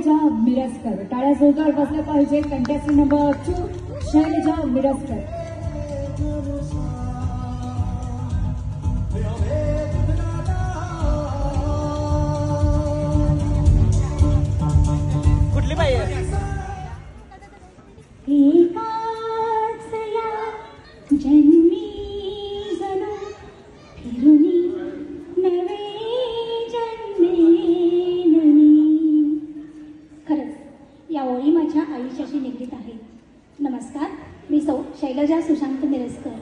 शैलजा मिरजकर. टाळ्या जोरदार बसल्या पाहिजे. Contestant number 2 Shailaja Mirajkar. कुठली पाहिजे? जन्मी जणू फिरुनी नवे जन्मेननी. खरंच या ओळी माझ्या आयुष्याशी निगडीत आहे. नमस्कार, मी सौ Shailaja Sushant Mirajkar.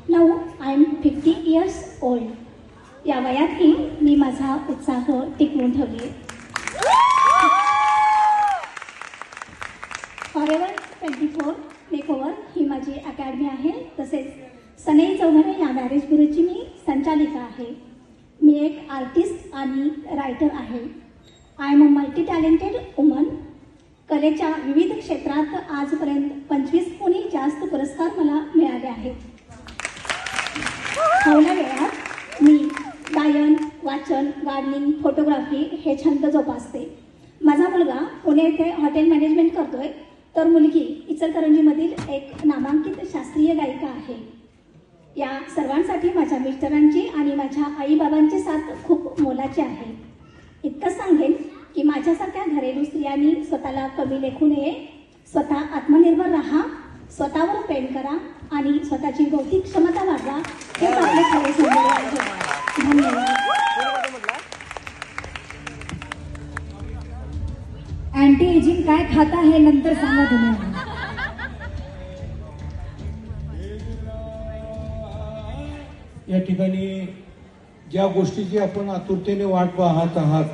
Now I am 50 years old. या वयातही मी माझा उत्साह टिकवून ठेवले. फॉरेवर 24 मेकओव्हर ही माझी अकॅडमी आहे. तसेच सनई चौधरी या मॅरेज गुरुची मी संचालिका आहे. मी एक आर्टिस्ट आणि रायटर आहे. I am a multi talented woman. कलेच्या विविध क्षेत्रात आजपर्यंत 25हूनही जास्त पुरस्कार मला मिळाले आहेत. फावल्या वेळात मी गायन, वाचन, गार्डनिंग, फोटोग्राफी हे छंद जोपासते. माझा मुलगा पुणे येथे हॉटेल मॅनेजमेंट करतोय, तर मुलगी इचलकरंजीमधील एक नामांकित शास्त्रीय गायिका आहे. या सर्वांसाठी माझ्या मिस्टरांची आणि माझ्या आईबाबांची साथ खूप मोलाची आहे. इतकंच सांगेन की माझ्यासारख्या घरेलू स्त्रियांनी स्वतःला कमी लेखू नये. स्वतः आत्मनिर्भर राहा, स्वतःवर प्रेम करा आणि स्वतःची बौद्धिक क्षमता वाढवा. हे आपले खरे सौंदर्य आहे. धन्यवाद. अँटी एजिंग काय खाता हे नंतर सांगा तुम्ही. या ठिकाणी ज्या गोष्टीची आपण आतुरतेने वाट पाहत आहात